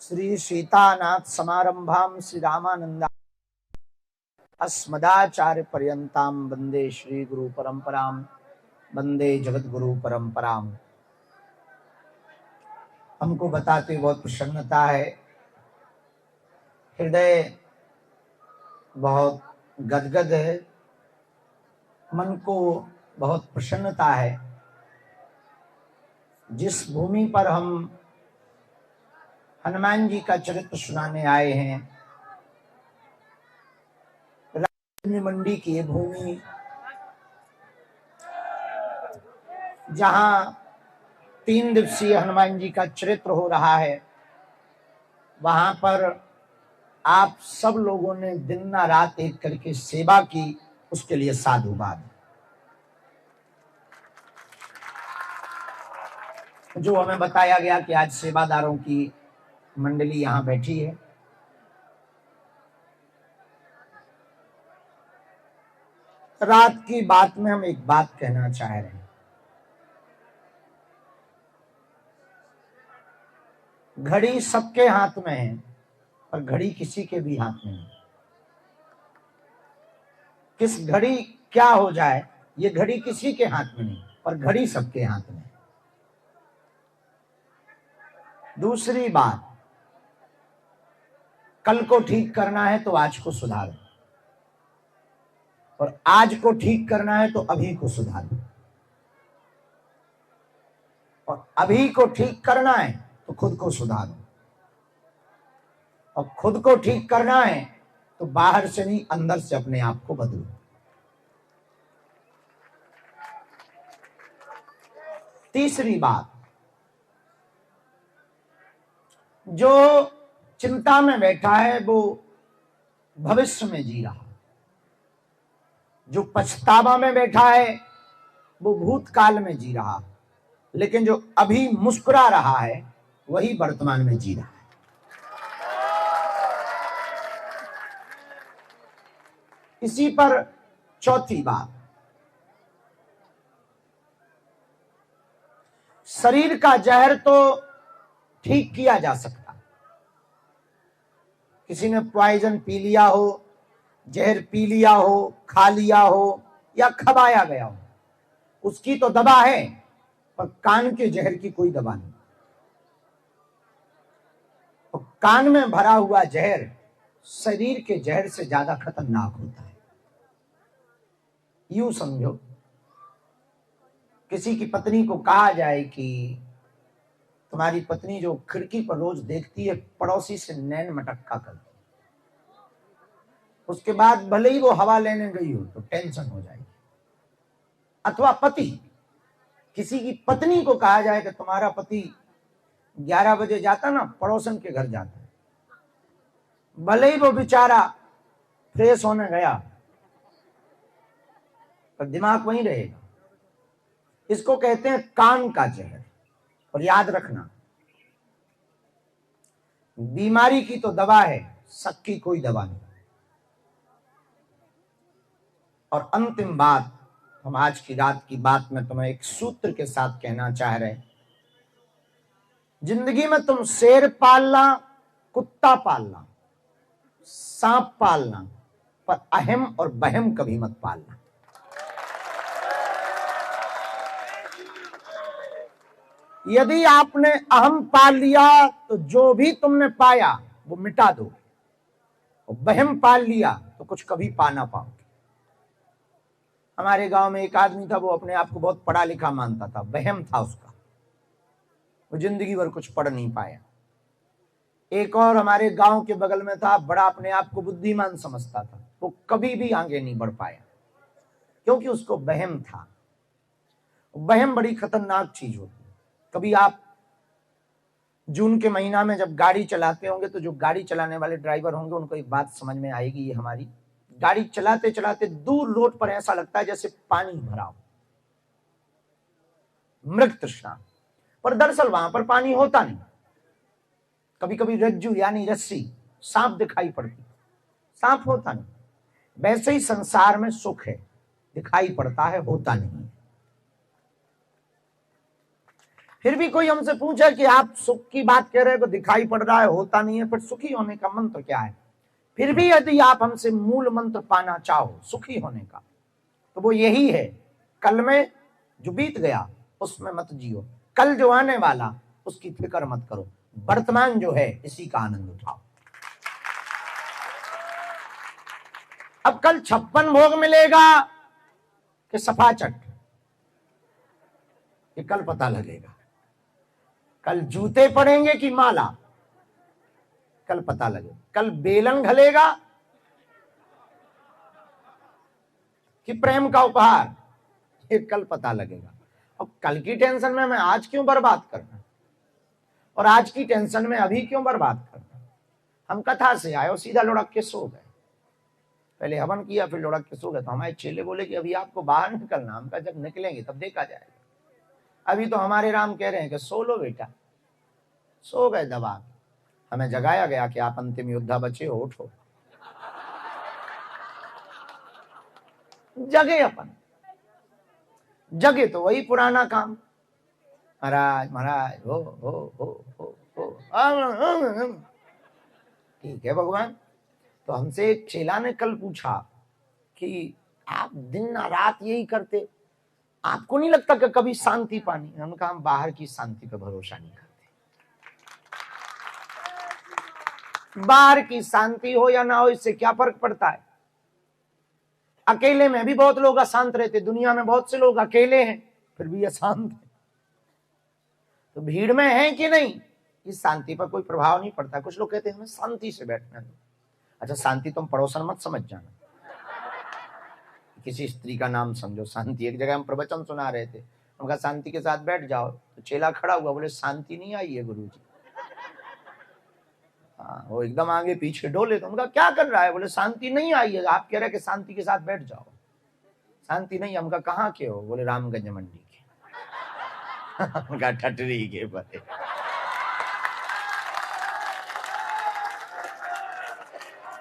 श्री सीतानाथ समारंभाम श्री रामानंदा अस्मदाचार्य पर्यंताम वंदे श्री गुरु परंपराम वंदे जगत गुरु परंपराम। हमको बताते बहुत प्रसन्नता है, हृदय बहुत गदगद है, मन को बहुत प्रसन्नता है। जिस भूमि पर हम हनुमान जी का चरित्र सुनाने आए हैं, राजनी मंडी की ये भूमि, जहां 3 दिवसीय हनुमान जी का चरित्र हो रहा है, वहां पर आप सब लोगों ने दिन ना रात एक करके सेवा की, उसके लिए साधुवाद। जो हमें बताया गया कि आज सेवादारों की मंडली यहां बैठी है। रात की बात में हम एक बात कहना चाह रहे हैं। घड़ी सबके हाथ में है, पर घड़ी किसी के भी हाथ में नहीं। किस घड़ी क्या हो जाए, ये घड़ी किसी के हाथ में नहीं, पर घड़ी सबके हाथ में है। दूसरी बात, कल को ठीक करना है तो आज को सुधारो, और आज को ठीक करना है तो अभी को सुधारो, और अभी को ठीक करना है तो खुद को सुधारो, और खुद को ठीक करना है तो बाहर से नहीं, अंदर से अपने आप को बदलो। तीसरी बात, जो चिंता में बैठा है वो भविष्य में जी रहा, जो पछतावा में बैठा है वो भूतकाल में जी रहा, लेकिन जो अभी मुस्कुरा रहा है वही वर्तमान में जी रहा है। इसी पर चौथी बात, शरीर का जहर तो ठीक किया जा सकता। किसी ने पॉइजन पी लिया हो, जहर पी लिया हो, खा लिया हो या खवाया गया हो, उसकी तो दवा है, पर कान के जहर की कोई दवा नहीं। तो कान में भरा हुआ जहर शरीर के जहर से ज्यादा खतरनाक होता है। यूं समझो, किसी की पत्नी को कहा जाए कि तुम्हारी पत्नी जो खिड़की पर रोज देखती है, पड़ोसी से नैन मटक्का करती, उसके बाद भले ही वो हवा लेने गई हो तो टेंशन हो जाएगी। अथवा पति, किसी की पत्नी को कहा जाए कि तुम्हारा पति 11 बजे जाता ना, पड़ोसन के घर जाता है, भले ही वो बेचारा फ्रेश होने गया, पर दिमाग वहीं रहेगा। इसको कहते हैं कान का जहर। और याद रखना, बीमारी की तो दवा है, शक की कोई दवा नहीं। और अंतिम बात, हम आज की रात की बात में तुम्हें एक सूत्र के साथ कहना चाह रहे हैं। जिंदगी में तुम शेर पालना, कुत्ता पालना, सांप पालना, पर अहम और बहम कभी मत पालना। यदि आपने अहम पाल लिया तो जो भी तुमने पाया वो मिटा दो, और बहम पाल लिया तो कुछ कभी पा ना पाओगे। हमारे गांव में एक आदमी था, वो अपने आप को बहुत पढ़ा लिखा मानता था, बहम था उसका, वो जिंदगी भर कुछ पढ़ नहीं पाया। एक और हमारे गांव के बगल में था, बड़ा अपने आप को बुद्धिमान समझता था, वो कभी भी आगे नहीं बढ़ पाया, क्योंकि उसको बहम था। बहम बड़ी खतरनाक चीज होती है। कभी आप जून के महीना में जब गाड़ी चलाते होंगे, तो जो गाड़ी चलाने वाले ड्राइवर होंगे उनको एक बात समझ में आएगी, ये हमारी गाड़ी चलाते चलाते दूर रोड पर ऐसा लगता है जैसे पानी भरा हो, मृग तृष्णा, पर दरअसल वहां पर पानी होता नहीं। कभी कभी रज्जू यानी रस्सी, सांप दिखाई पड़ती, सांप होता नहीं। वैसे ही संसार में सुख है, दिखाई पड़ता है, होता नहीं। फिर भी कोई हमसे पूछे कि आप सुख की बात कह रहे हो, दिखाई पड़ रहा है, होता नहीं है, फिर सुखी होने का मंत्र क्या है? फिर भी यदि आप हमसे मूल मंत्र पाना चाहो सुखी होने का, तो वो यही है, कल में जो बीत गया उसमें मत जियो, कल जो आने वाला उसकी फिक्र मत करो, वर्तमान जो है इसी का आनंद उठाओ। अब कल 56 भोग मिलेगा कि सफाचट, ये कल पता लगेगा। कल जूते पड़ेंगे कि माला, कल पता लगेगा। कल बेलन घलेगा कि प्रेम का उपहार, ये कल पता लगेगा। अब कल की टेंशन में मैं आज क्यों बर्बाद करना, और आज की टेंशन में अभी क्यों बर्बाद करना। हम कथा से आए और सीधा लुढ़क के सो गए, पहले हवन किया फिर लुढ़क के सो गए। तो हमारे चेले बोले कि अभी आपको बाहर निकलना, हम कहा जब निकलेंगे तब देखा जाएगा, अभी तो हमारे राम कह रहे हैं कि सो लो बेटा। सो गए दबा के, हमें जगाया गया कि आप अंतिम योद्धा बचे हो, उठो। जगे अपन, जगे तो वही पुराना काम, महाराज महाराज हो। ठीक है भगवान। तो हमसे एक चेला ने कल पूछा कि आप दिन रात यही करते, आपको नहीं लगता कि कभी शांति पानी? हम कहा हम बाहर की शांति पे भरोसा नहीं करते, बाहर की शांति हो या ना हो इससे क्या फर्क पड़ता है। अकेले में भी बहुत लोग अशांत रहते, दुनिया में बहुत से लोग अकेले हैं फिर भी अशांत है। तो भीड़ में है कि नहीं, इस शांति पर कोई प्रभाव नहीं पड़ता। कुछ लोग कहते हैं हमें शांति से बैठना है। अच्छा शांति तुम पड़ोसन मत समझ जाना, किसी स्त्री का नाम समझो शांति। एक जगह हम प्रवचन सुना रहे थे, उनका शांति के साथ बैठ जाओ, तो चेला खड़ा हुआ, बोले शांति नहीं आई है गुरुजी। हाँ, वो एकदम आगे पीछे डोले। तो उनका क्या कर रहा है? बोले शांति नहीं आई है, आप कह रहे कि शांति के साथ बैठ जाओ। शांति नहीं, हमका कहाँ के हो? बोले रामगंज मंडी के। उनका ठटरी के पते।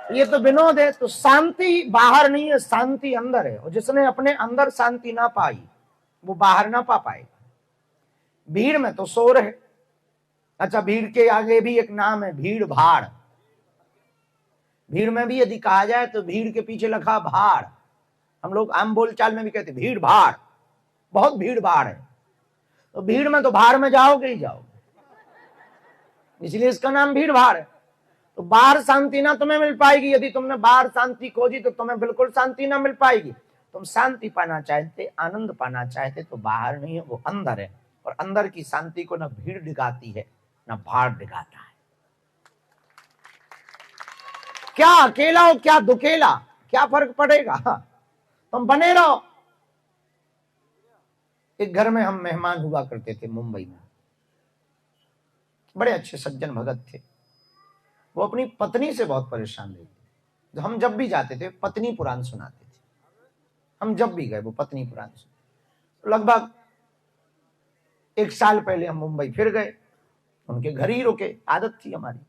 ये तो विनोद है। तो शांति बाहर नहीं है, शांति अंदर है, और जिसने अपने अंदर शांति ना पाई वो बाहर ना पा पाएगा। भीड़ में तो शोर है। अच्छा भीड़ के आगे भी एक नाम है, भीड़ भाड़। भीड़ में भी यदि कहा जाए तो भीड़ के पीछे लिखा भाड़। हम लोग आम बोलचाल में भी कहते भीड़ भाड़, बहुत भीड़ भाड़ है। तो भीड़ में तो भाड़ में जाओगे ही जाओगे, इसलिए इसका नाम भीड़ भाड़ है। तो बाहर शांति ना तुम्हें मिल पाएगी। यदि तुमने बाहर शांति खोजी तो तुम्हें बिल्कुल शांति ना मिल पाएगी। तुम शांति पाना चाहते, आनंद पाना चाहते, तो बाहर नहीं है, वो अंदर है। और अंदर की शांति को ना भीड़ दिखाती है ना भाड़ दिखाता है। क्या अकेला हो क्या दुकेला, क्या फर्क पड़ेगा, तुम बने रहो। एक घर में हम मेहमान हुआ करते थे मुंबई में, बड़े अच्छे सज्जन भगत थे। वो अपनी पत्नी से बहुत परेशान रहते। हम जब भी जाते थे पत्नी पुराण सुनाते थे। हम जब भी गए वो पत्नी पुराण सुनाते। लगभग 1 साल पहले हम मुंबई फिर गए, उनके घर ही रुके, आदत थी हमारी।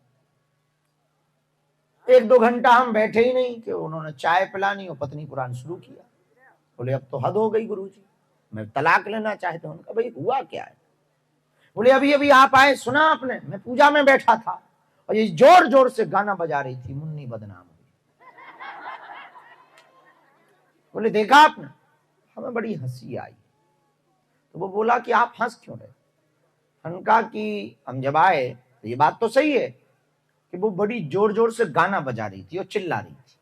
1-2 घंटा हम बैठे ही नहीं कि उन्होंने चाय पिलानी और पत्नी पुराण शुरू किया। बोले अब तो हद हो गई गुरुजी, मैं तलाक लेना चाहते। उनका भाई हुआ क्या है? बोले अभी अभी आप आए, सुना आपने? मैं पूजा में बैठा था और ये जोर जोर से गाना बजा रही थी, मुन्नी बदनाम हुई। बोले देखा आपने? हमें बड़ी हंसी आई। तो वो बोला कि आप हंस क्यों रहे? उनका कि हम जब आए तो ये बात तो सही है कि वो बड़ी जोर जोर से गाना बजा रही थी और चिल्ला रही थी,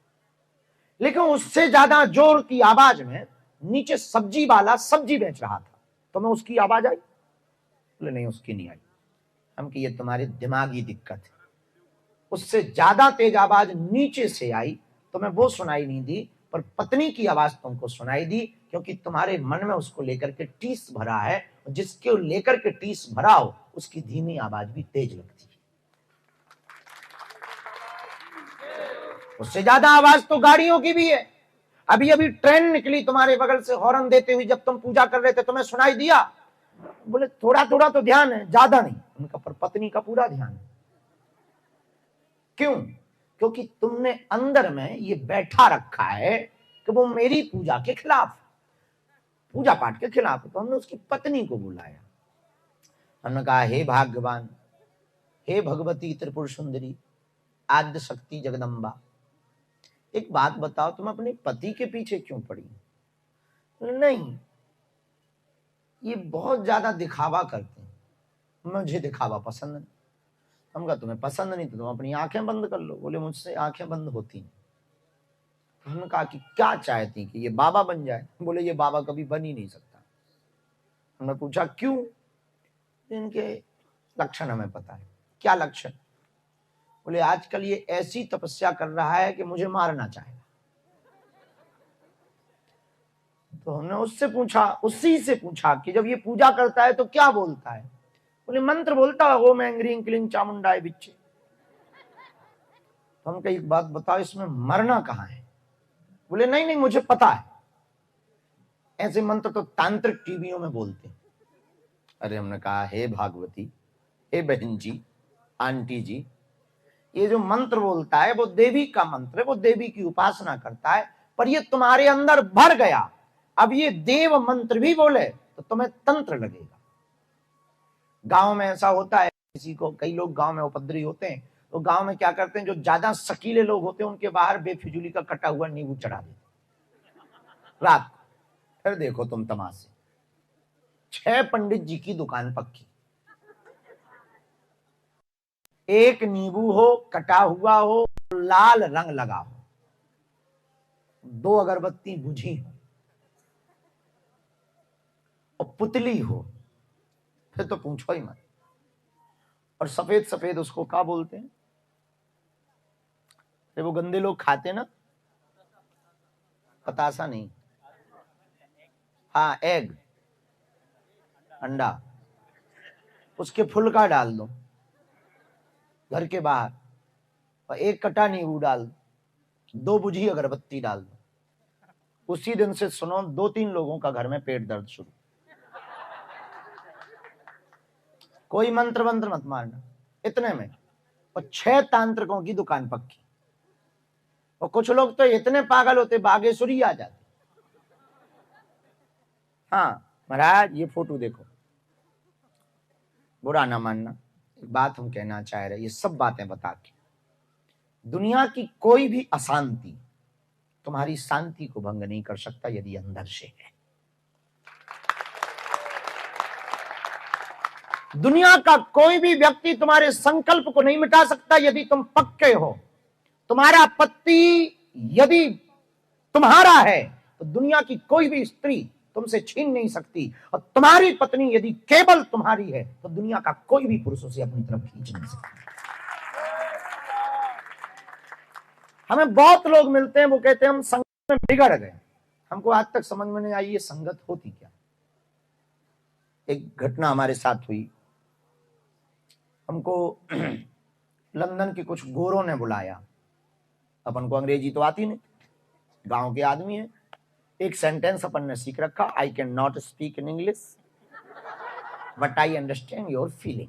लेकिन उससे ज्यादा जोर की आवाज में नीचे सब्जी वाला सब्जी बेच रहा था। तो मैं उसकी आवाज आई? बोले नहीं उसकी नहीं आई। हम कि ये तुम्हारी दिमागी दिक्कत है। उससे ज्यादा तेज आवाज नीचे से आई तो मैं वो सुनाई नहीं दी, पर पत्नी की आवाज तुमको सुनाई दी, क्योंकि तुम्हारे मन में उसको लेकर के टीस भरा है, और जिसके लेकर के टीस भरा हो उसकी धीमी आवाज भी तेज लगती है। उससे ज्यादा आवाज तो गाड़ियों की भी है। अभी अभी ट्रेन निकली तुम्हारे बगल से हॉर्न देते हुए, जब तुम पूजा कर रहे थे तुम्हें सुनाई दिया? बोले थोड़ा थोड़ा तो ध्यान है, ज्यादा नहीं। उनका पर पत्नी का पूरा ध्यान है। क्यों? क्योंकि तुमने अंदर में ये बैठा रखा है कि वो मेरी पूजा के खिलाफ, पूजा पाठ के खिलाफ है। तो हमने उसकी पत्नी को बुलाया, हमने कहा हे भाग्यवान, हे भगवती त्रिपुर सुंदरी, आद्य शक्ति जगदम्बा, एक बात बताओ, तुम अपने पति के पीछे क्यों पड़ी? नहीं, ये बहुत ज्यादा दिखावा करते हैं, मुझे दिखावा पसंद नहीं। हम कहा तुम्हें पसंद नहीं तो तुम अपनी आंखें बंद कर लो। बोले मुझसे आंखें बंद होती नहीं। हमने कहा कि क्या चाहती कि ये बाबा बन जाए? बोले ये बाबा कभी बन ही नहीं सकता। हमने पूछा क्यों? इनके लक्षण हमें पता है। क्या लक्षण? बोले आजकल ये ऐसी तपस्या कर रहा है कि मुझे मारना चाहेगा। तो हमने उससे पूछा, उसी से पूछा कि जब ये पूजा करता है तो क्या बोलता है? बोले मंत्र बोलता है, ओम ऐंग्रीं क्लीं चामुंडाय विच्चे। तो हम कहा एक बात बताओ, इसमें मरना कहाँ है? बोले नहीं नहीं मुझे पता है, ऐसे मंत्र तो तांत्रिक टीवियों में बोलते हैं। अरे हमने कहा हे भागवती, हे बहन जी, आंटी जी, ये जो मंत्र बोलता है वो देवी का मंत्र है, वो देवी की उपासना करता है, पर ये तुम्हारे अंदर भर गया। अब ये देव मंत्र भी बोले तो तुम्हें तंत्र लगेगा। गांव में ऐसा होता है, किसी को, कई लोग गांव में उपद्रवी होते हैं, तो गांव में क्या करते हैं, जो ज्यादा शकीले लोग होते हैं उनके बाहर बेफिजूली का कटा हुआ नींबू चढ़ा देते रात को। फिर देखो तुम तमाशे। 6 पंडित जी की दुकान पक्की, एक नींबू हो, कटा हुआ हो, लाल रंग लगा हो, 2 अगरबत्ती बुझी हो और पुतली हो, फिर तो पूछो ही मत। और सफेद सफेद उसको क्या बोलते हैं? वो गंदे लोग खाते ना, पतासा नहीं, हाँ एग, अंडा, उसके फुलका डाल दो घर के बाहर और एक कटा नींबू डाल दो, 2 बुझी अगरबत्ती डाल दो। उसी दिन से सुनो 2-3 लोगों का घर में पेट दर्द शुरू। कोई मंत्र मंत्र मत मारना इतने में, और 6 तांत्रिकों की दुकान पक्की। और कुछ लोग तो इतने पागल होते बागेश्वरी आ जाते। हाँ महाराज ये फोटो देखो, बुरा ना मानना, एक बात हम कहना चाह रहे, ये सब बातें बता के, दुनिया की कोई भी अशांति तुम्हारी शांति को भंग नहीं कर सकता यदि अंदर से है। दुनिया का कोई भी व्यक्ति तुम्हारे संकल्प को नहीं मिटा सकता यदि तुम पक्के हो। तुम्हारा पति यदि तुम्हारा है तो दुनिया की कोई भी स्त्री तुमसे छीन नहीं सकती, और तुम्हारी पत्नी यदि केवल तुम्हारी है तो दुनिया का कोई भी पुरुष उसे अपनी तरफ खींच नहीं सकता। हमें बहुत लोग मिलते हैं, वो कहते हैं हम संगत में बिगड़ गए। हमको आज तक समझ में नहीं आई ये संगत होती क्या। एक घटना हमारे साथ हुई, हमको लंदन के कुछ गोरों ने बुलाया। अपन को अंग्रेजी तो आती नहीं, गांव के आदमी है। एक सेंटेंस अपन ने सीख रखा, I can not speak in English but I understand your feeling.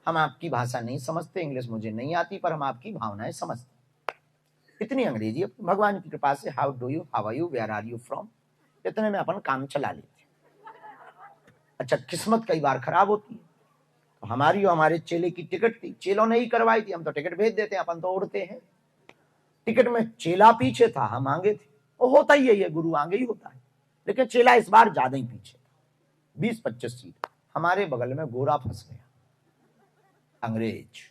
हम आपकी भाषा नहीं समझते, इंग्लिश मुझे नहीं आती, पर हम आपकी भावनाएं समझते। इतनी अंग्रेजी भगवान की कृपा से, how do you, how are you, where are you from, इतने में अपन काम चला लेते। अच्छा किस्मत कई बार खराब होती है। तो हमारी और हमारे चेले की टिकट थी, चेलों ने ही करवाई थी, हम तो टिकट भेज देते हैं, अपन तो उड़ते हैं। टिकट में चेला पीछे था, हम आगे थे। वो होता ही है, ये गुरु आगे ही होता है, लेकिन चेला इस बार ज्यादा ही पीछे था, 20-25 सीट। हमारे बगल में गोरा फंस गया, अंग्रेज,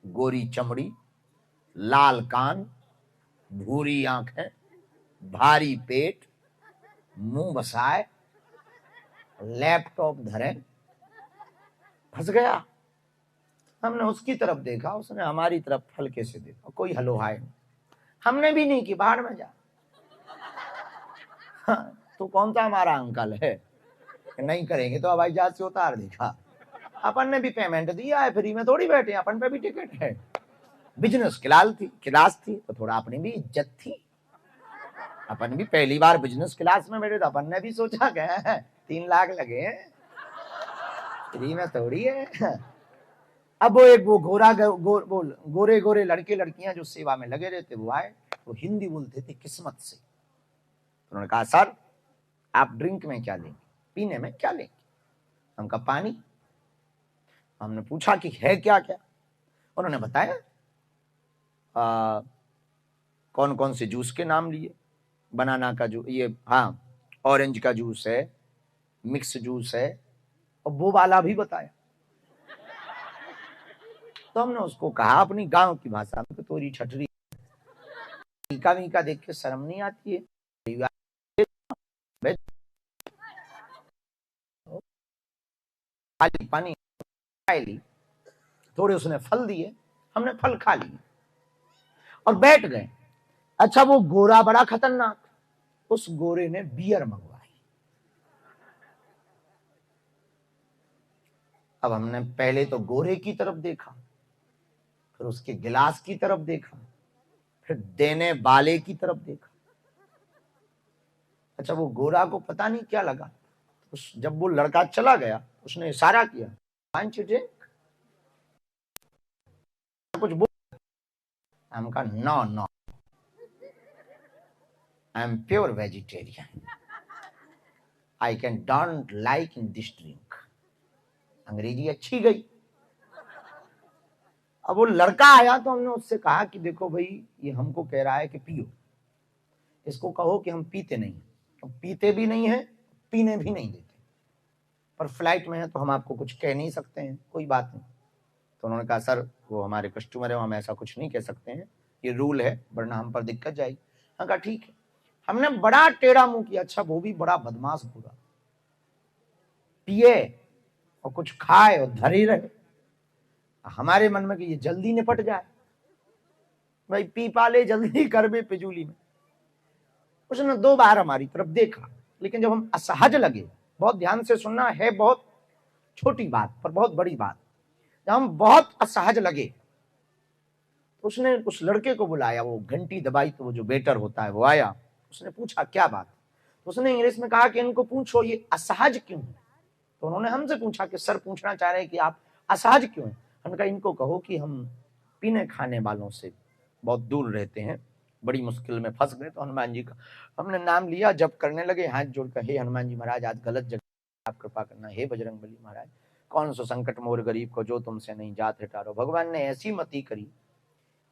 गोरी चमड़ी, लाल कान, भूरी आंखें, भारी पेट, मुंह बसाए, लैपटॉप धरे, फंस गया। हमने उसकी तरफ देखा, उसने हमारी तरफ हल्के से देखा, कोई हलो हाय नहीं। हमने भी नहीं कि बाहर में जा, हाँ, तो कौन सा हमारा अंकल है, नहीं करेंगे तो हवाई जहाज से उतार देगा। अपन ने भी पेमेंट दिया है, फ्री में थोड़ी बैठे, अपन पे भी टिकट है। बिजनेस क्लास थी तो थोड़ा अपनी भी इज्जत थी। अपन भी पहली बार बिजनेस क्लास में बैठे तो अपन ने भी सोचा गए 3 लाख लगे हैं, फ्री में थोड़ी है। अब वो गोरे गोरे लड़के लड़कियां जो सेवा में लगे रहते वो आए, वो हिंदी बोलते थे किस्मत से। उन्होंने कहा सर आप ड्रिंक में क्या लेंगे, पीने में क्या लेंगे? हम कहा पानी। हमने पूछा कि है क्या क्या, उन्होंने बताया कौन कौन से जूस के नाम लिए, बनाना का जूस, ये हाँ ऑरेंज का जूस है, मिक्स जूस है, और वो वाला भी बताया। तो हमने उसको कहा अपनी गांव की भाषा में, तोरी छटरी मीका मीका देख के शर्म नहीं आती है? खाली पानी ली, थोड़े उसने फल दिए, हमने फल खा लिए और बैठ गए। अच्छा वो गोरा बड़ा खतरनाक, उस गोरे ने बियर मंगवाई। अब हमने पहले तो गोरे की तरफ देखा, फिर उसके गिलास की तरफ देखा, फिर देने वाले की तरफ देखा। अच्छा वो गोरा को पता नहीं क्या लगा, जब वो लड़का चला गया उसने इशारा किया, कुछ बोल, हम कहा no no, I am pure vegetarian, I can don't like in this drink. अंग्रेजी अच्छी गई। अब वो लड़का आया तो हमने उससे कहा कि देखो भाई ये हमको कह रहा है कि पियो, इसको कहो कि हम पीते नहीं, पीते भी नहीं है, पीने भी नहीं देते, पर फ्लाइट में है तो हम आपको कुछ कह नहीं सकते हैं, कोई बात नहीं। तो उन्होंने कहा सर वो हमारे कस्टमर है, हम ऐसा कुछ नहीं कह सकते हैं, ये रूल है, वरना हम पर दिक्कत जाएगी। हमने कहा ठीक है। हमने बड़ा टेढ़ा मुंह किया। अच्छा वो भी बड़ा बदमाश पूरा, पिए और कुछ खाए और धरे रहे। हमारे मन में कि ये जल्दी निपट जाए, भाई पी पाले जल्दी कर बे पिजूली में। उसने 2 बार हमारी तरफ देखा, लेकिन जब हम असहज लगे, बहुत ध्यान से सुनना है, बहुत छोटी बात पर बहुत बड़ी बात, जब हम बहुत असहज लगे तो उसने उस लड़के को बुलाया, वो घंटी दबाई तो वो जो वेटर होता है वो आया, उसने पूछा क्या बात, तो उसने इंग्लिश में कहा कि इनको पूछो ये असहज क्यों है। तो उन्होंने हमसे पूछा कि सर पूछना चाह रहे हैं कि आप असहज क्यों हैं। हमने कहा इनको कहो कि हम पीने खाने वालों से बहुत दूर रहते हैं, बड़ी मुश्किल में फंस गए। तो हनुमान जी का हमने नाम लिया, जब करने लगे हाथ जोड़कर, हे हनुमान जी महाराज आज गलत जगह आप कृपा करना, हे बजरंगबली महाराज कौन सो संकट मोर गरीब को जो तुमसे नहीं जात हटारो। भगवान ने ऐसी मति करी,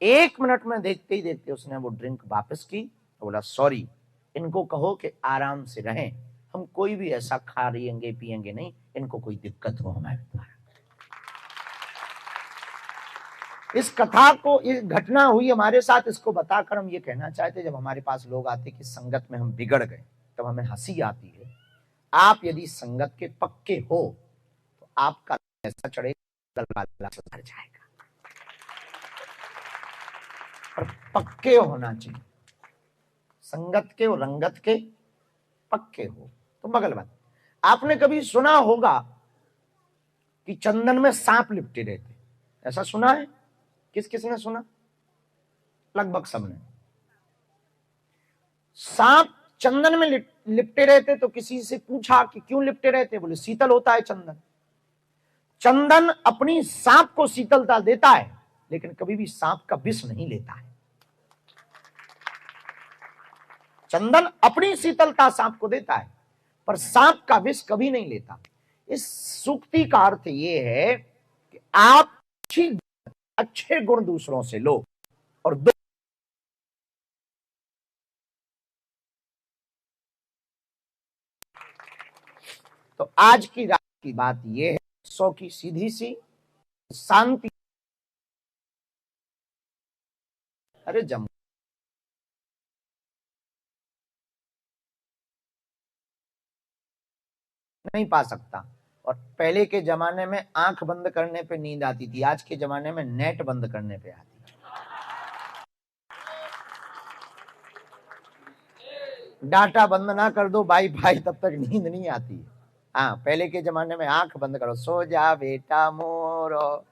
1 मिनट में देखते ही देखते उसने वो ड्रिंक वापस की, तो बोला सॉरी, इनको कहो कि आराम से रहें, हम कोई भी ऐसा खा रही पियेंगे नहीं, इनको कोई दिक्कत हो हमारे द्वारा। इस कथा को, ये घटना हुई हमारे साथ, इसको बताकर हम ये कहना चाहते, जब हमारे पास लोग आते कि संगत में हम बिगड़ गए, तब हमें हंसी आती है। आप यदि संगत के पक्के हो तो आपका ऐसा चढ़ेगा सुधर जाएगा, और पक्के होना चाहिए, संगत के और रंगत के पक्के हो तो बगल बात। आपने कभी सुना होगा कि चंदन में सांप लिपटे रहते, ऐसा सुना है? किस किसने सुना? लगभग सबने। सांप चंदन में लिपटे रहते, तो किसी से पूछा कि क्यों लिपटे रहते, बोले शीतल होता है चंदन। चंदन अपनी सांप को शीतलता देता है, लेकिन कभी भी सांप का विष नहीं लेता है। चंदन अपनी शीतलता सांप को देता है, पर सांप का विष कभी नहीं लेता। इस सूक्ति का अर्थ यह है कि आप अच्छे गुण दूसरों से लो और दो। तो आज की रात की बात यह है, 100 की सीधी सी शांति। अरे जम नहीं पा सकता। और पहले के जमाने में आंख बंद करने पे नींद आती थी, आज के जमाने में नेट बंद करने पे आती है। डाटा बंद ना कर दो भाई भाई, तब तक नींद नहीं आती है। हाँ पहले के जमाने में आंख बंद करो, सो जा बेटा मोरो,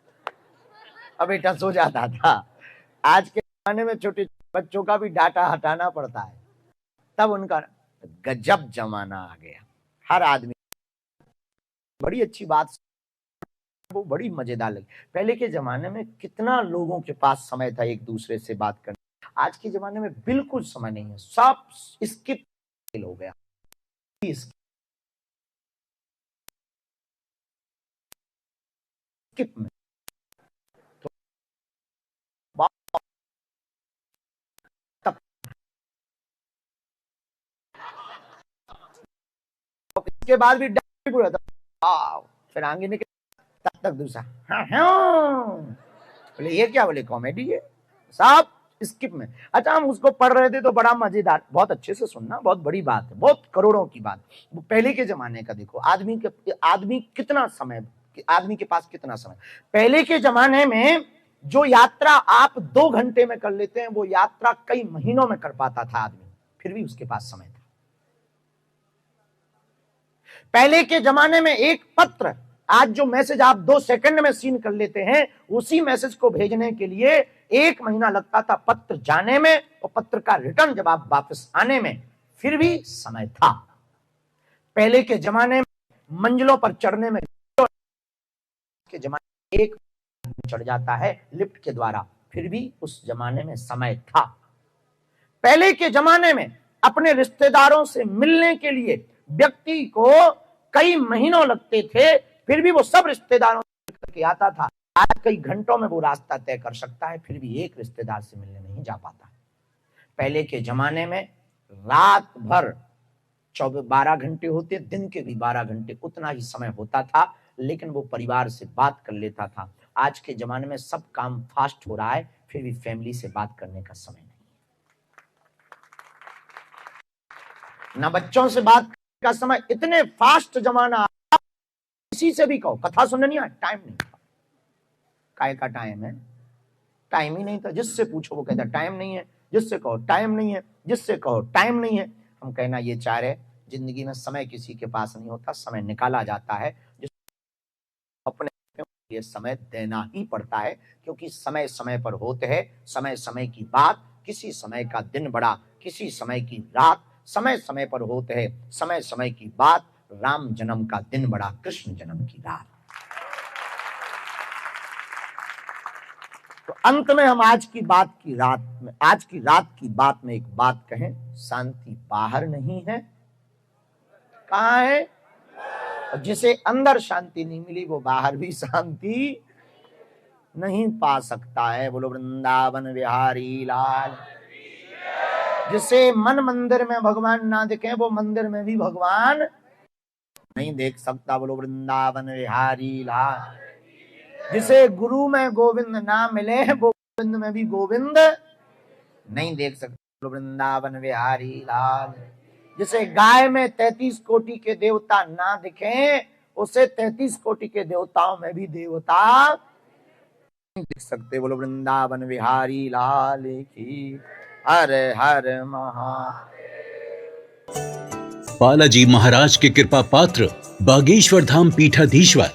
अब बेटा सो जाता था। आज के जमाने में छोटे बच्चों का भी डाटा हटाना पड़ता है, तब उनका गजब जमाना आ गया। हर आदमी, बड़ी अच्छी बात, वो बड़ी मजेदार लगी। पहले के जमाने में कितना लोगों के पास समय था एक दूसरे से बात करने, आज के जमाने में बिल्कुल समय नहीं है, सब स्किप हो गया। स्किप में। इसके बाद भी पूरा था, फिर आगे निकल तब तक दूसरा बोले ये क्या, बोले कॉमेडी है साहब स्किप में। अच्छा हम उसको पढ़ रहे थे तो बड़ा मजेदार, बहुत अच्छे से सुनना, बहुत बड़ी बात है, बहुत करोड़ों की बात। वो पहले के जमाने का देखो, आदमी कितना समय, आदमी के पास कितना समय। पहले के जमाने में जो यात्रा आप 2 घंटे में कर लेते हैं वो यात्रा कई महीनों में कर पाता था आदमी, फिर भी उसके पास समय था। पहले के जमाने में एक पत्र, आज जो मैसेज आप 2 सेकंड में सीन कर लेते हैं, उसी मैसेज को भेजने के लिए 1 महीना लगता था पत्र जाने में और पत्र का रिटर्न जब आप वापस आने में, फिर भी समय था। पहले के जमाने में मंजिलों पर चढ़ने में के जमाने 1 चढ़ जाता है लिफ्ट के द्वारा, फिर भी उस जमाने में समय था। पहले के जमाने में अपने रिश्तेदारों से मिलने के लिए व्यक्ति को कई महीनों लगते थे, फिर भी वो सब रिश्तेदारों से करके आता था। आज कई घंटों में वो रास्ता तय कर सकता है, फिर भी एक रिश्तेदार से मिलने नहीं जा पाता। पहले के जमाने में रात भर 12 घंटे होते, दिन के भी 12 घंटे, उतना ही समय होता था, लेकिन वो परिवार से बात कर लेता था। आज के जमाने में सब काम फास्ट हो रहा है, फिर भी फैमिली से बात करने का समय नहीं, ना बच्चों से बात का समय। इतने फास्ट जमाना, किसी से भी कहो कथा सुनने नहीं आए, टाइम नहीं था। काय का टाइम है, टाइम ही नहीं था। जिससे पूछो वो कहता टाइम नहीं है, जिससे कहो टाइम नहीं है, जिससे कहो टाइम नहीं है। हम कहना ये चाह रहे, जिंदगी में समय किसी के पास नहीं होता, समय निकाला जाता है, जिस अपने लिए समय देना ही पड़ता है, क्योंकि समय समय पर होते हैं। समय समय की बात, किसी समय का दिन बड़ा, किसी समय की रात, समय समय पर होते हैं। समय समय की बात, राम जन्म का दिन बड़ा, कृष्ण जन्म की रात। तो अंत में हम आज की रात की बात में एक बात कहें, शांति बाहर नहीं है, कहां है? और जिसे अंदर शांति नहीं मिली वो बाहर भी शांति नहीं पा सकता है। बोलो वृंदावन बिहारी लाल। जिसे मन मंदिर में भगवान ना दिखे वो मंदिर में भी भगवान नहीं देख सकता। बोलो वृंदावन बिहारी लाल। जिसे गुरु में गोविंद ना मिले वो गोविंद में भी गोविंद नहीं देख सकता। बोलो वृंदावन बिहारी लाल। जिसे गाय में 33 कोटि के देवता ना दिखे, उसे 33 कोटि के देवताओं में भी देवता नहीं दिख सकते। बोलो वृंदावन बिहारी लाल की। हर हर बालाजी महाराज के कृपा पात्र बागेश्वर धाम पीठाधीश्वर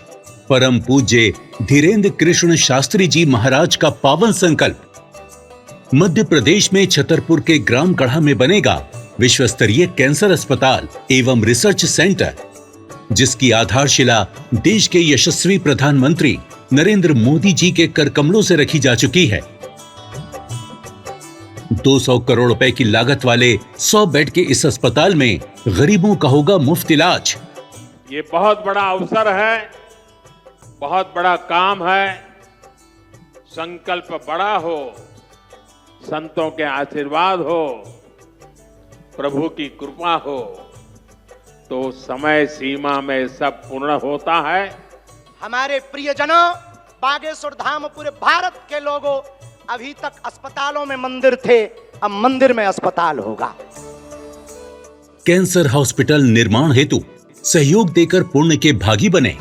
परम पूज्य धीरेन्द्र कृष्ण शास्त्री जी महाराज का पावन संकल्प। मध्य प्रदेश में छतरपुर के ग्राम गढ़ा में बनेगा विश्व स्तरीय कैंसर अस्पताल एवं रिसर्च सेंटर, जिसकी आधारशिला देश के यशस्वी प्रधानमंत्री नरेंद्र मोदी जी के कर कमलों से रखी जा चुकी है। 200 करोड़ रुपए की लागत वाले 100 बेड के इस अस्पताल में गरीबों का होगा मुफ्त इलाज। ये बहुत बड़ा अवसर है, बहुत बड़ा काम है। संकल्प बड़ा हो, संतों के आशीर्वाद हो, प्रभु की कृपा हो, तो समय सीमा में सब पूर्ण होता है। हमारे प्रियजनों, बागेश्वर धाम पूरे भारत के लोगों, अभी तक अस्पतालों में मंदिर थे, अब मंदिर में अस्पताल होगा। कैंसर हॉस्पिटल निर्माण हेतु सहयोग देकर पुण्य के भागी बने।